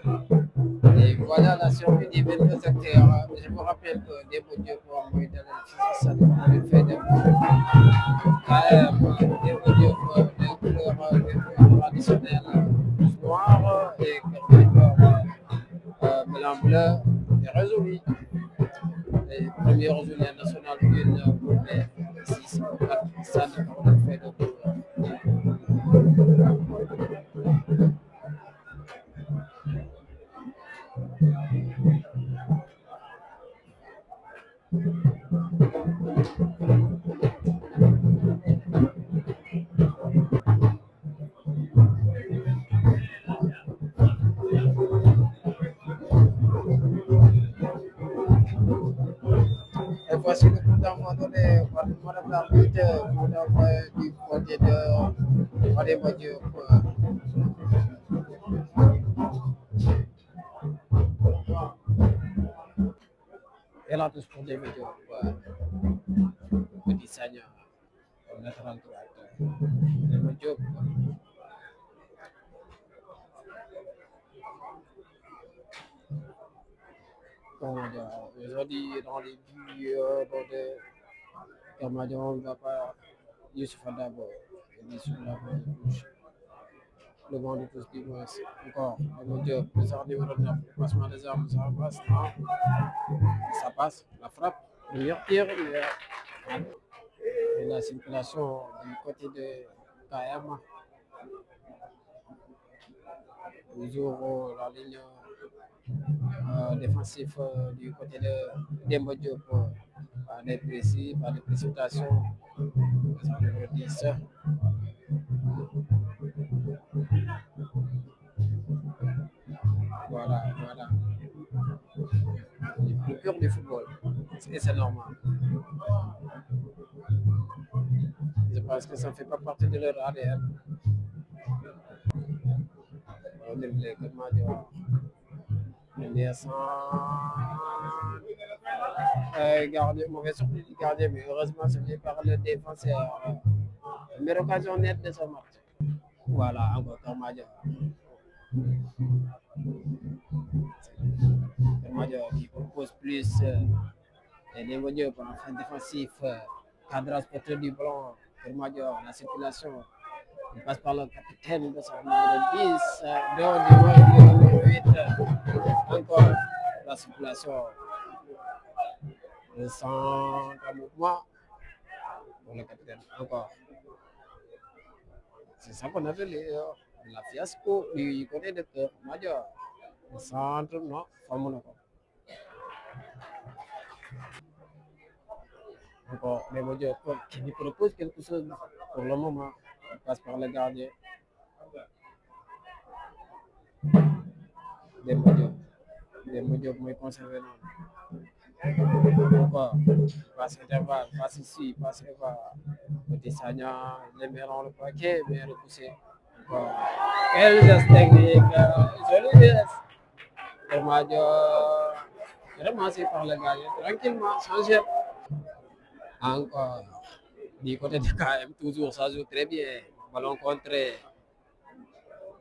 Et voilà la survie des 22 acteurs. Je me rappelle que des beaux dieux pour moi, dans le ça le fait de des beaux dieux de couleur traditionnelle noire et couleur blanc bleu et résolu. Et premier résolu national une pour les 6 4 ça le fait de couleur. Et voici le coup d'envoi donné par Madame l'arbitre, coup d'envoi du côté de Madame Diop. Et là, tous pour des vidéos. Petit Sagna, latéral droite. Madame Diop. Comment dire, aujourd'hui, dans les buts, Gamadion, on ne va pas Youssouf d'abord. Il est sur la gauche. Le vent de tous du moins. Encore, Madame Diop, le sort numéro 9, le passement des armes, ça passe, non? Ça passe, la frappe, le meilleur tir, et la circulation du côté de KM, toujours la ligne défensive du côté de Demba Diop, par des précis, par des précipitations, numéro 10. Voilà, voilà. Le pur du football. Et c'est normal. Je pense que ça ne fait pas partie de leur ADN. On est les mais sans gardien, mauvais surprise du gardien, mais heureusement c'est par le défenseur. Mais l'occasion nette de ce match. Voilà, encore Karmadia. Karmadia qui propose plus des modules pour un fin défensif, cadrage porteur du ballon. Karmadia, la circulation. Il passe par le capitaine de son numéro 10, de numéro 8. Encore la circulation. Le centre en mouvement pour le capitaine. Encore. C'est ça qu'on appelle la fiasco du côté de Major. Le centre, non, forme encore. Mais Major qui lui propose quelque chose pour le moment. Il passe par le gardien. Des Major. Des Major pour conserver non. Encore. Passe intervalle, passe ici, passe là-bas. Côté Sagna, les mélons le paquet, mais repoussé. Encore. Quel geste technique. Joli geste. Major. Ramassé par le gardien. Tranquillement, sans jet. Encore. Du côté de KM, toujours, ça joue très bien. Ballon contré.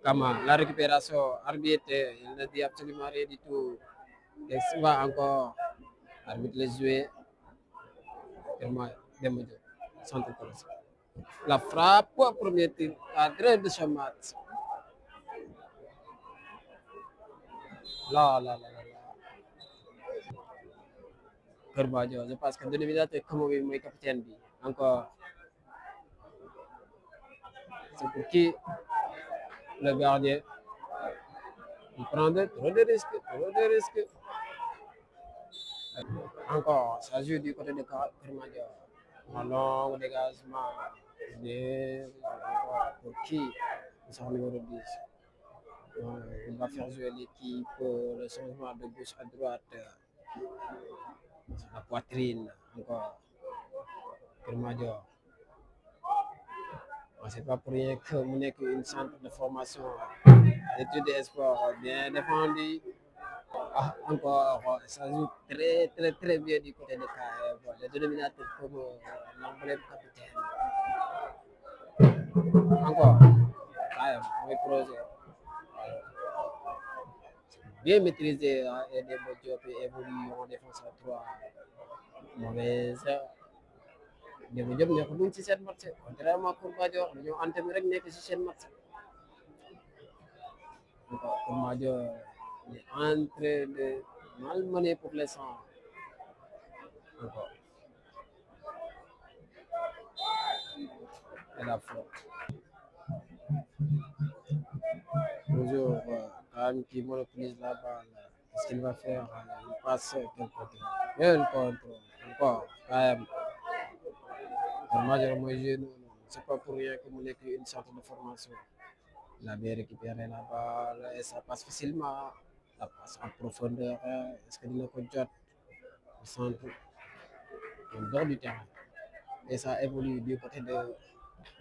Kama, la récupération, arbitre, il ne dit absolument rien du tout. Et souvent encore, arbitre les jouer. Vraiment, démodé. Centre cross. La frappe, premier tir, cadre de ce match. Là, là, là, là. Kerbajo, je pense que dénominateur comme moi, capitaine, encore, c'est pour qui le gardien. Il prend trop de risques, trop de risques. Encore, ça joue du côté de Kermadio. Un long dégagement pour qui son numéro 10. Il va faire jouer l'équipe, le changement de gauche à droite, la poitrine, encore Kermadio. C'est pas pour rien que nous n'est qu'une centre de formation d'études et sport bien défendu. Ah, encore, ça joue très, très, très bien du côté de KF. Le dénominateur comme l'emblème capitaine. Encore, KF, mes projets. bien maîtrisé hein, et Demba Diop évolue en défense à 3 mauvaise. Demba Diop nekkuñ ci seen match contrairement pour Madior dañoo entamé rek nekk ci seen match. Pour Madior il est en train de malmener pour l'instant. Encore. Et la faute. Toujours quand même qui monopolise la balle. Qu'est-ce qu'il va faire? Il passe quel côté? Quel contrôle. Encore. Quand même. Pour Madior mooy joué noonu. C'est pas pour rien que mu nekk une sorte de formation. Il a bien récupéré la balle et ça passe facilement. Ça passe en profondeur. Est-ce que dina ko jot au centre, en dehors du terrain? Et ça évolue du côté de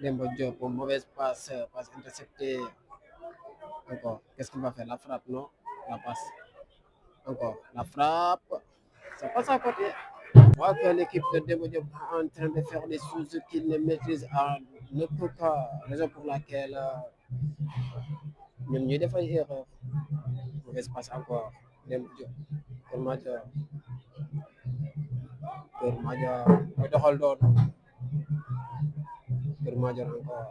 Demba Diop. Une mauvaise passe, passe interceptée. Encore. Qu'est-ce qu'il va faire? La frappe, non? La passe. Encore. La frappe. Ça passe à côté. On voit que l'équipe de Demba Diop est en train de faire des choses qu'il ne maîtrise en aucun cas. Raison pour laquelle ñoom ñuy def ay erreur. Mauvaise passe encore. Demba Diop. Kër Madior. Kër Madior. Mooy doxal doon. Kër Madior encore.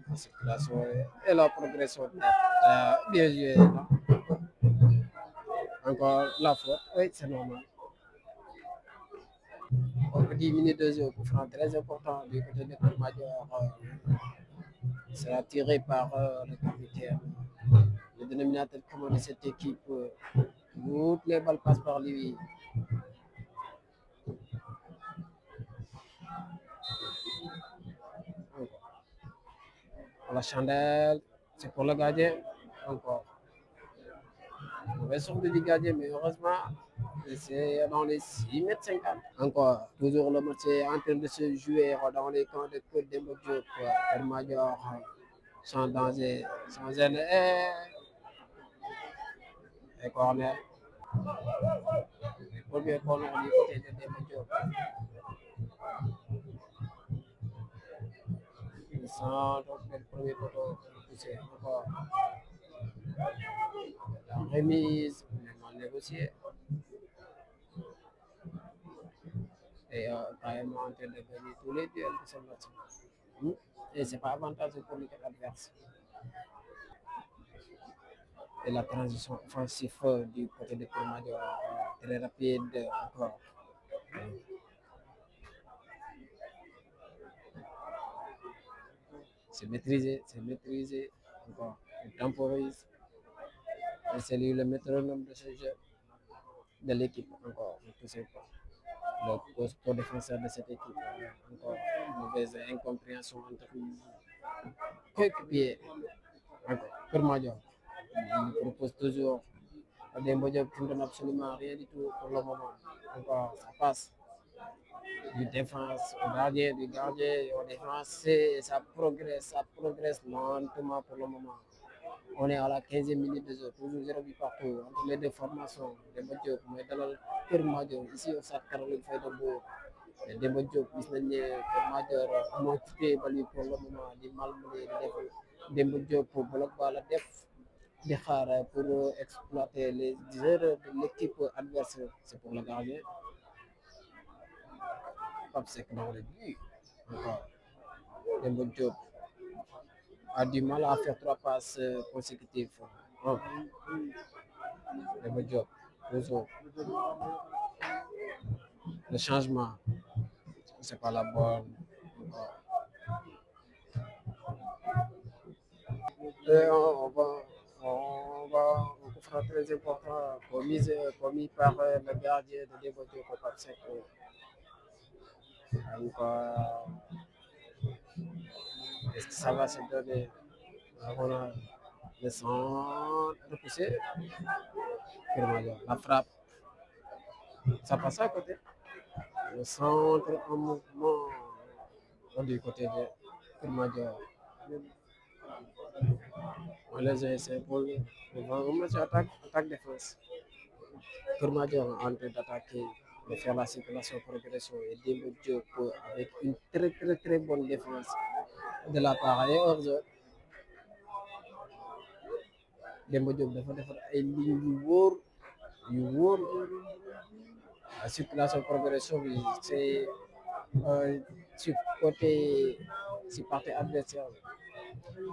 La circulation et la progression bien joué. Encore la faute. Oui, c'est normal. Encore 10 minutes de jeu. Coup franc très important du côté de Kër Madior. Sera tiré par le capitaine. Le dénominateur commun de cette équipe. Toutes les balles passent par lui. Encore. La chandelle, c'est pour le gardien. Encore. Mauvaise sortie du gardien, mais heureusement, c'est dans les 6,50 m. Encore, toujours le match est en train de se jouer dans les camps de Côte de Diop. Kër Madior, sans danger, sans gêne. Et corner. Premier corner du côté de Demba Diop. Il centre, le premier poteau poussé. Encore. La remise, mal négociée. Et carrément en train de gagner tous les duels de ce match. Et c'est pas avantageux pour l'équipe adverse. Et la transition offensive du côté de Kër Madior, très rapide encore. C'est maîtrisé encore. Il temporise. Et c'est lui le métronome de ce jeu de l'équipe encore. Je ne sais pas. Le costaud défenseur de cette équipe. Encore une mauvaise incompréhension entre coéquipiers. Encore. Kër Madior. Il propose toujours à Demba Diop qui ne donne absolument rien du tout pour le moment. Encore, ça passe. Du défense au gardien, du gardien au défense, et ça progresse lentement pour le moment. On est à la 15e minute de jeu, toujours 0 but partout, entre les deux formations. Demba Diop mooy dalal Kër Madior ici au stade Caroline Faye de Mbour. Demba Diop gis nañ ne Kër Madior moo téye bal bi pour le moment di malmené di def Demba Diop bloc ball la def di xaar pour exploiter les erreurs de l'équipe adverse. C'est pour le gardien. Pape Seck dans le but. Encore. Demba Diop a du mal à faire 3 passes consécutives. Oh. Demba Diop, toujours. Le changement, c'est pas la bonne. Et on fera très important, commis par le gardien de Demba Diop, Pape Seck. Encore. Est-ce que ça va se donner? On a le centre repoussé. La frappe, ça passe à côté. Le centre en mouvement du côté de Kër Madior. Les essais pour un match attaque-défense. Kër Madior en train d'attaquer, de faire la circulation progression et Demba Diop avec une très bonne défense de la part et hors-jeu. Demba Diop dafa defar ay lignes yu wóor circulation progression bi c'est ci côté ci partie adversaire bi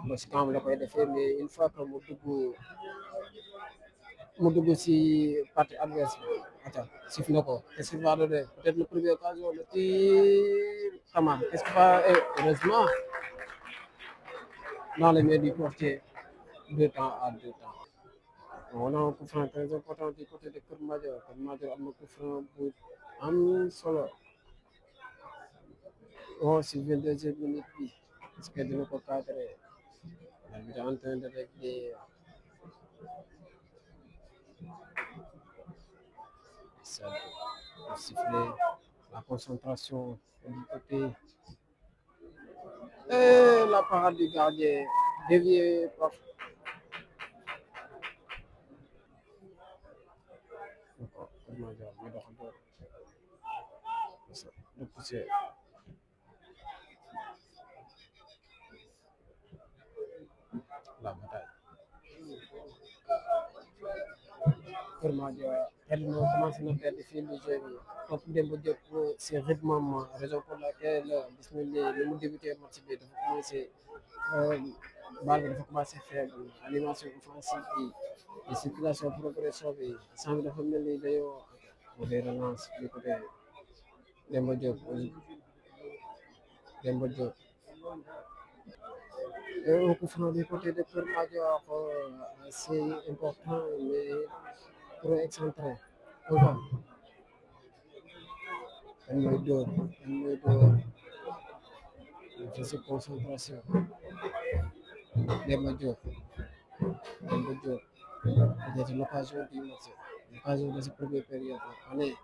ba si camp la koy defee mais une fois que mu dugg si partie adverse bi attends sif na ko qu'est-ce qu'il va donner peut-être le premier occasion le tir Camara qu'est-ce qu'il va heureusement dans les mains du portier 2 temps. On a un coup franc très important du côté de Kër Madior. Kër Madior am na coup franc bu am solo. Oh, si 22e minute bi est-ce que dina ko cadrer? L'arbitre est en train de régler ça, le sifflet, la concentration du côté. Et la parade du gardien déviée par encore Kër Madior mu doxantu de pousser la bataille. Kër Madior commencé na perdre fil du jeu bi topp Demba Diop si rythme am raison pour laquelle gis nañ ne li mu débuté match bi dafa commencé balle bi dafa commencé faible animation offensive bi et circulation progression bi sànq dafa mel ni dañoo mu day relance du côté Demba Diop Demba Diop et un coup franc du côté de Kër Madior c'est important mais trop excentré encore dañ may dóor je suis concentration Demba Diop peut-être l'occasion du match l'occasion de cette première période on est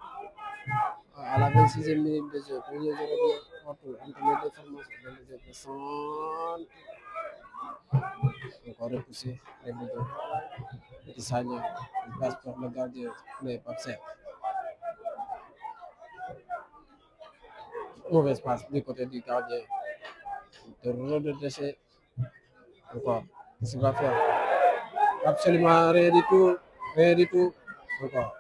à la 26e minute de jeu premier zéro bien partout entre les deux formations Demba Diop de centre encore repoussé Demba Diop Petit Sagna il passe par le gardien mais Pape Seck mauvaise passe du côté du gardien de déchet encore qu'est-ce qu'il va faire absolument rien du tout encore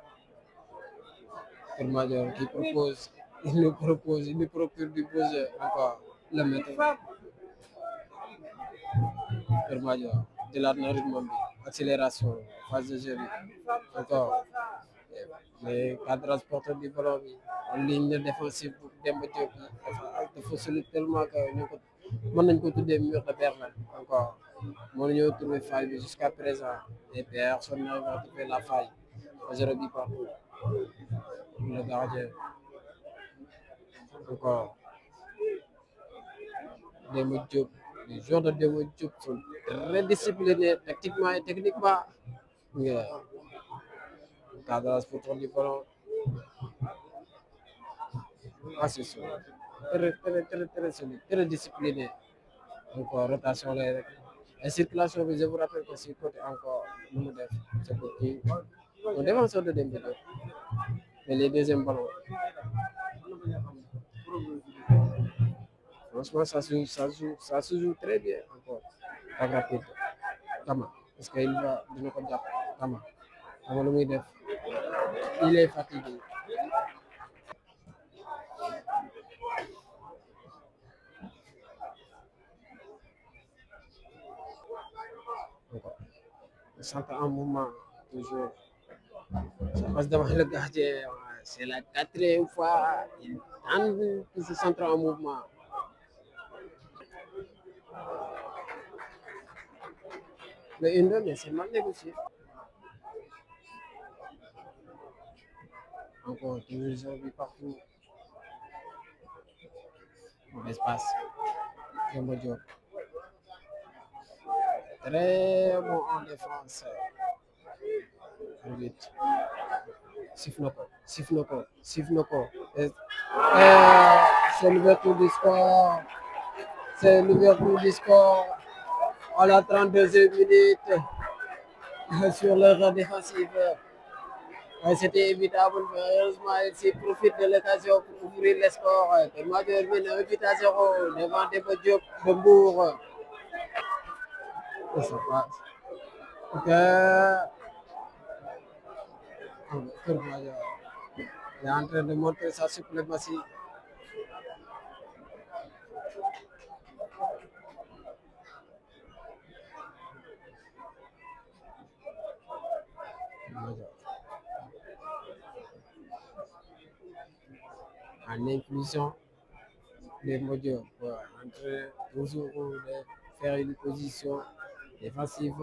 Kër Madior qui propose il nous procure du projet encore le maître Kër Madior jëlaat na rythme bi accélération phase de jeu bi encore mais cadrage porteur du ballon bi en ligne défensive bu Demba Diop bi dafa solide tellement que ñu ko mën nañ ko tuddee mur de Berlin encore mënuñoo trouver faille bi jusqu'à présent et personne n'arrive à trouver la faille zéro but partout le gardien encore Demba Diop les joueurs de Demba Diop sont très disciplinés tactiquement et techniquement mais cadrage porteur du ballon c'est solide très solide très discipliné encore rotation lay rek et circulation bi je vous rappelle que si côté encore nu mu def c'est pour kii un défenseur de Demba Diop mais les deuxièmes ballons franchement ça se joue très bien encore ak rapide Kama parce que il va dina ko jàpp Kama xam nga lu muy def il est fatigué encore centre en mouvement toujours ça passe devant le gardien c'est la 4e fois il tente de se centre en mouvement le 1-2 mais c'est mal négocié encore toujours zéro but partout mauvais passe Demba Diop très bon en défense arbitre siffle na ko c'est l'ouverture du score à la 32e minute sur l'erreur défensive. C'était évitable, mais heureusement, il profite de l'occasion pour ouvrir le score. Le Madior mène 1-0 devant Demba Diop de Mbour. Et ça passe. Ok, Kermaja est en train de montrer sa suprématie. En inclusion, les modules entre toujours de faire une position défensive.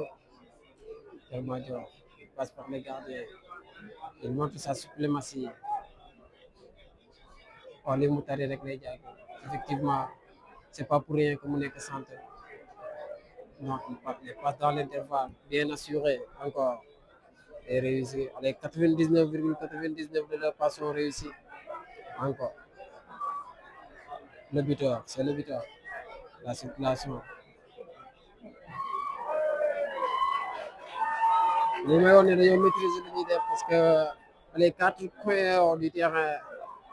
Kermaja passe par les gardiens. Il montre sa suprématie. On est moutaré avec les Diago. Effectivement, c'est pas pour rien que mon est centre. Non, il passe dans l'intervalle, bien assuré encore. Et réussi. Les 99,99 de leurs passes sont réussies. Encore. Le buteur, c'est le buteur. La circulation. Les meilleurs, on est maîtriser le leader parce que les quatre coins du terrain,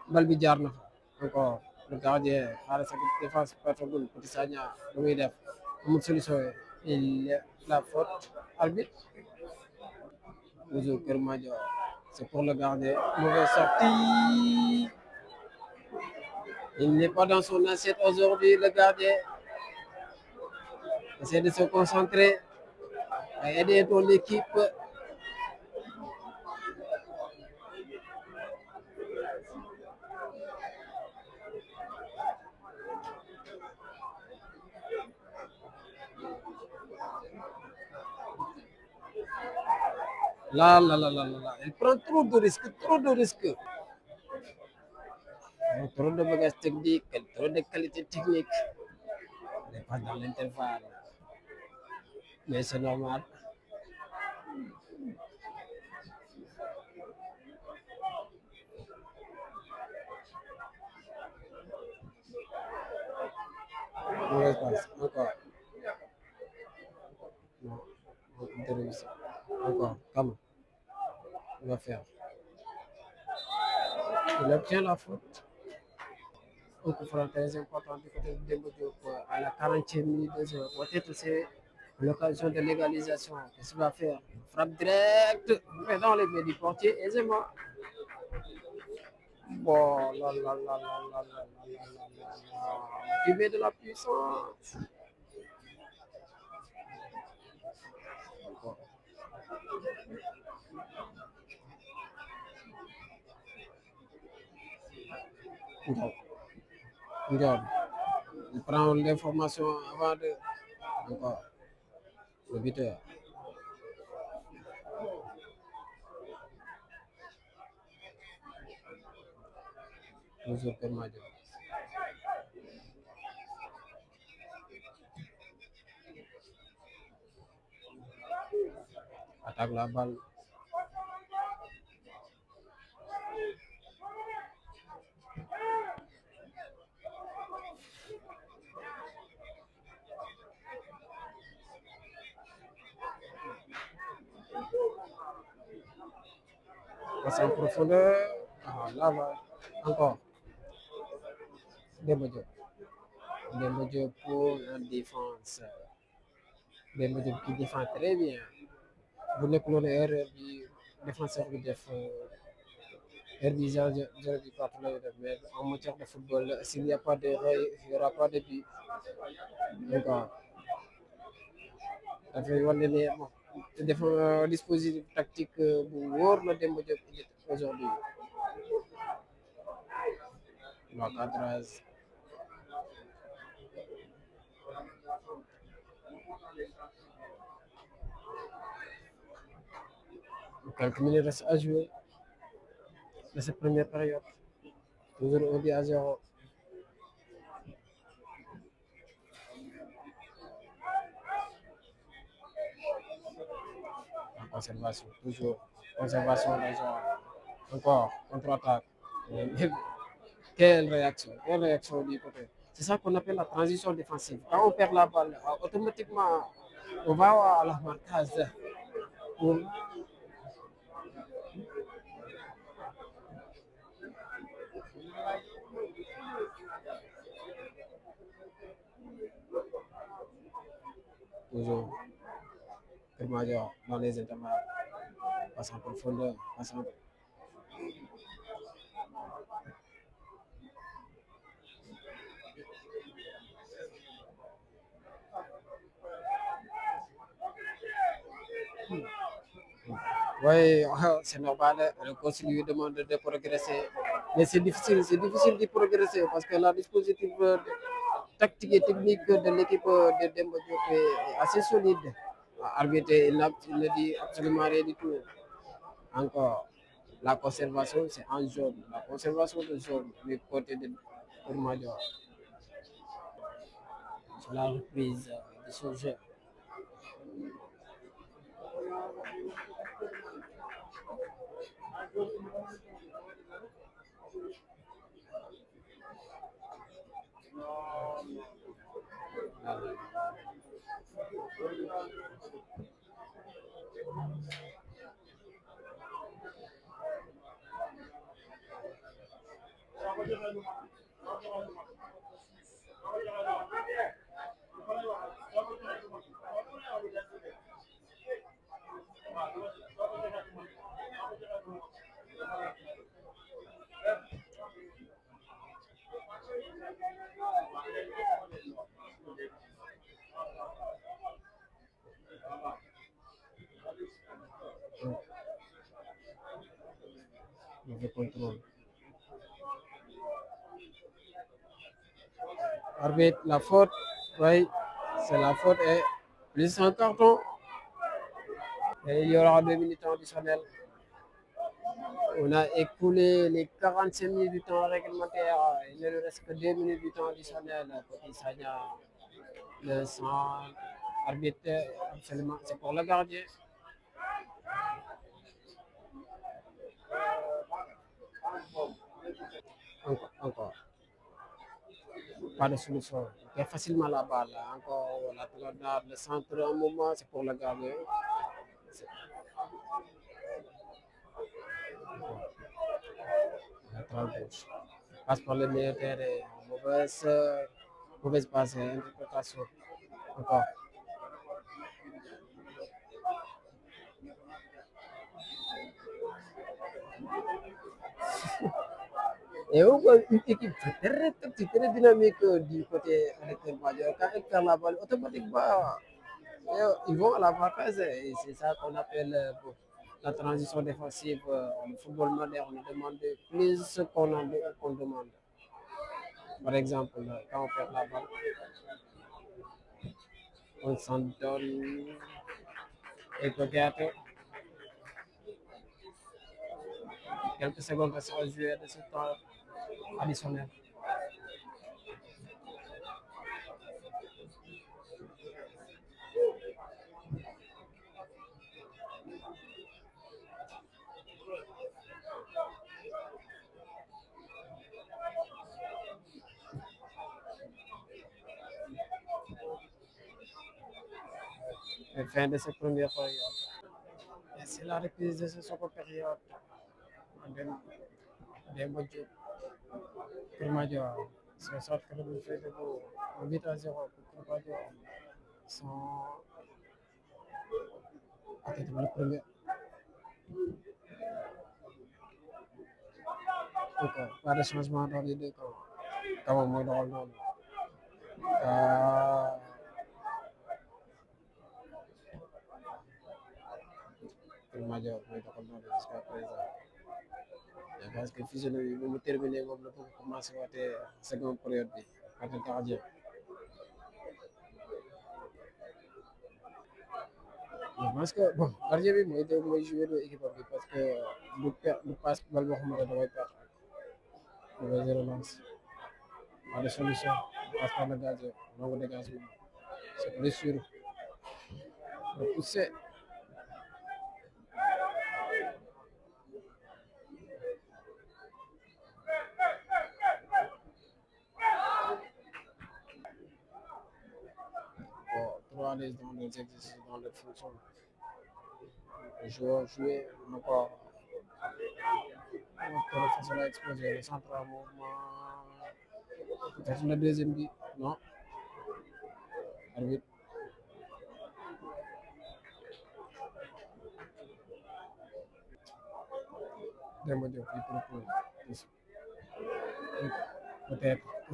bal bi jaar na fa. Encore. Le gardien, xaaral sa défense patron Petit Sagna, lu muy def amul solution. Il la faute arbitre. Toujours Kër Madior. C'est pour le gardien. Mauvaise sortie. Il n'est pas dans son assiette aujourd'hui, le gardien. Essaie de se concentrer et aider ton équipe. Là, là, là, là, là, là. Elle prend trop de risques, trop de risques. Trop de bagages techniques, trop de qualité technique. Elle n'est pas dans l'intervalle. Mais c'est normal. Mauvaise passe. Encore. Non. De réussir. Encore. Comment il va faire? Il obtient la faute. Un coup franc très important du côté de Demba Diop à la 40e minute de jeu. Peut-être c'est l'occasion de l'égalisation. Qu'est-ce qu'il va faire? Frappe directe, mais dans les mains du portier aisément. Bon, là, là, là, là, là, là, là, là, là, là. Tu mets de la puissance. Bon, bon, regarde. Il prend l'information avant de. Encore. Le buteur. Toujours Permadio. Attaque la balle. Passe en profondeur. Ah, là, là. Encore. Demba Diop. Demba Diop pour la défense. Demba Diop qui défend très bien. Bu nekk loolu erreur bi défenseur bi def erreur bi zéro bi partout lay def mais en matière de football s'il n'y a pas d'erreur il n'y aura pas de but. Donc dafay wane ne bon def dispositif tactique bu wóor la Demba Diop indi aujourd'hui. Le cadrage. Quelques minutes restent à jouer de cette première période. Toujours 1 but à 0. En conservation, toujours conservation des gens. Encore contre-attaque. Quelle réaction du côté. C'est ça qu'on appelle la transition défensive. Quand on perd la balle, automatiquement, on va à la marquage. Pour, toujours majeur dans les intervalles, passe en profondeur, oui, c'est normal, le coach lui demande de progresser. Mais c'est difficile de progresser parce que la dispositif tactique et technique de l'équipe de Demba Diop est assez solide. Arbitre, il ne dit absolument rien du tout. Encore, la conservation, c'est en zone. La conservation de zone du côté de Tourmadio, sur la reprise de ce jeu. Mauvais contrôle. Arbitre, la faute, oui, c'est la faute et plus un carton. Et il y aura 2 minutes additionnelles. On a écoulé les 45 minutes du temps réglementaire. Il ne nous reste que 2 minutes du temps additionnel. Petit Sagna, le centre, arbitre, absolument, c'est pour le gardien. Encore. Pas de solution. Il perd facilement la balle. Encore la talonnade, le centre, un moment, c'est pour le gardien. Latéral gauche. Passe par le milieu de terrain. Mauvaise passe, interprétation. Encore. Et on voit une équipe très tactique, très dynamique du côté de Major. Quand elle perd la balle, automatiquement, ils vont à la vacances. Et c'est ça qu'on appelle la transition défensive. Le football moderne demande plus qu'on demande. Par exemple, quand on perd la balle, on s'en donne et peut-être quelques secondes restent à jouer de ce temps additionnel. Et fin de cette première période. Et c'est la reprise de cette seconde période. Demba Diop, Kër Madior, c'est ça que nous fait de vous. 8-0 pour Kër Madior. Sans atteindre le premier. Encore, pas de changement dans les deux camps. Comment moi dans le monde. Kër Madior, moi dans le monde jusqu'à présent. Je pense que physionomie bi mu terminé moom la bëgg commencé waatee seconde période bi ak gardien. Je pense que bon gardien bi mooy joué de équipe bi parce que du passe bal boo xamante ne damay perdre mauvaise relance pas de solution passe par le gardien longue dégagement c'est plus sûr de pousser pour trop à l'aise dans les exercices dans les fonctions. Le joueur jouer encore pour façon à exploser le centre en mouvement peut-être le deuxième but non arbitre Demba Diop il propose peut-être que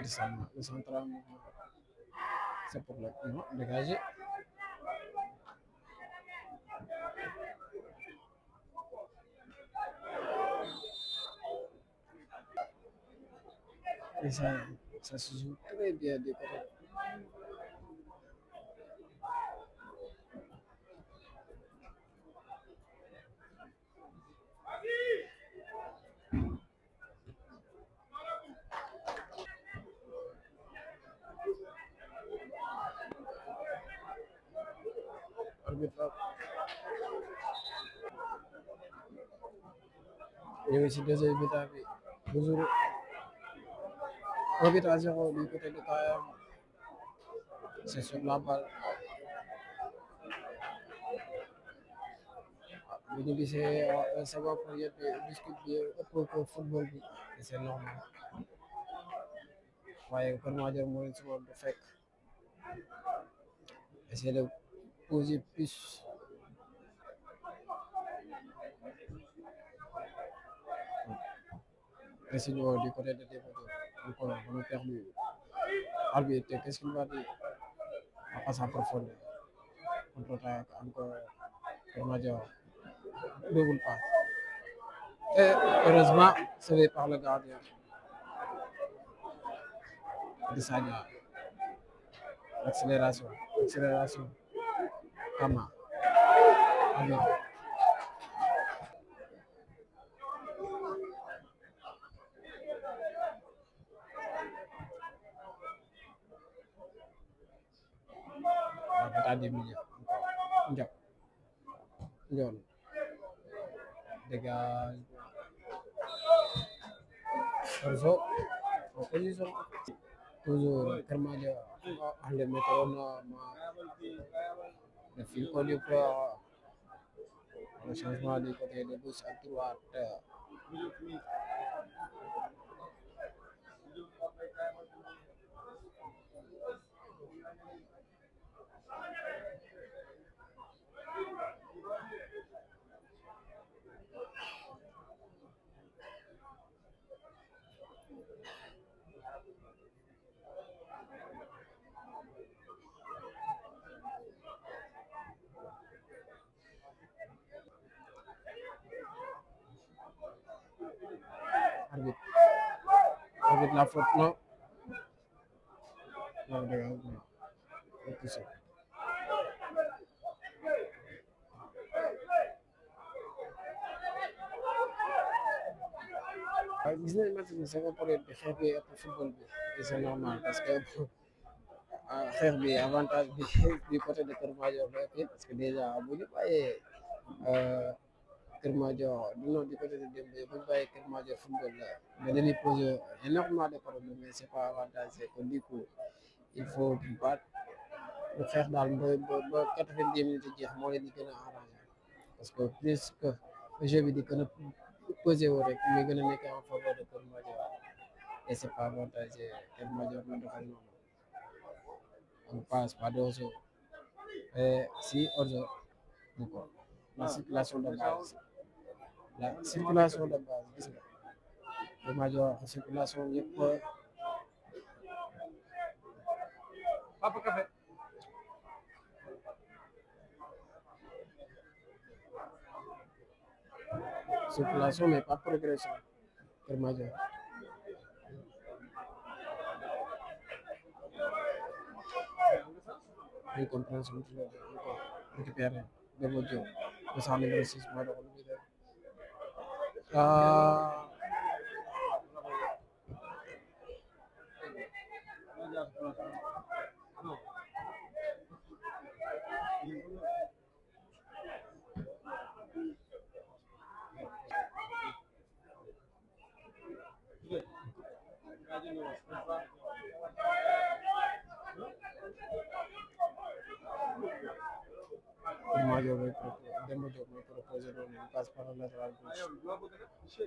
le central c'est pour le non, dégager. Et ça se joue très bien des côtés. Arbitre ñu ngi si deuxième mi-temps bi toujours 1-0 du côté de KM. C'est sur la balle. Bu ñu gisee second période bi discute bi ëpp ko football bi c'est normal waaye Kër Madior moo leen si woon du fekk essayer de poser plus. Sinon, du côté de Demba encore on a perdu. Arbitre, qu'est-ce qu'il va dire? On passe en profondeur. Contre-attaque encore. Kër Madior. Double passe. Et heureusement, sauvé par le gardien de Sagna. Accélération. Accélération. Kama. Arbitre. La bataille des milieux. Encore. Ndiop. Ndiol. Dégage. Orzo. En position. Toujours Kër Madior. Le métronome. Le fil conducteur. Le changement du côté de gauche à droite. Arbitre. Arbitre la faute, non? Non, dégage, non. Repoussé. Gis nañ match bi second période bi xeex bi ëpp football bi et c'est normal parce que xeex bi avantage bi du côté de Kër Madior la ëpp parce que déjà bu ñu bàyyee Kër Madior non du côté de Demba bu ñu bàyyee Kër Madior football la mais dañuy poser énormément de problèmes mais c'est pas avantagé que du coup il faut battre lu xeex daal ba 90 minutes jeex moo leen di gën a arrangé parce que plus que jeu bi di gën a posé wu rek muy gën a nekk en faveur de Kër Madior et c'est pas avantagé Kër Madior na doxal noonu on passe pas d'orzo et si orzo encore la circulation de base gis nga Kër Madior circulation yëpp Papa Café circulation mais pas progression Kër Madior incompréhension encore récupéré Demba Diop 206 mooy doxal bi def Demba Diop mooy proposé loolu il passe par le latéral gauche.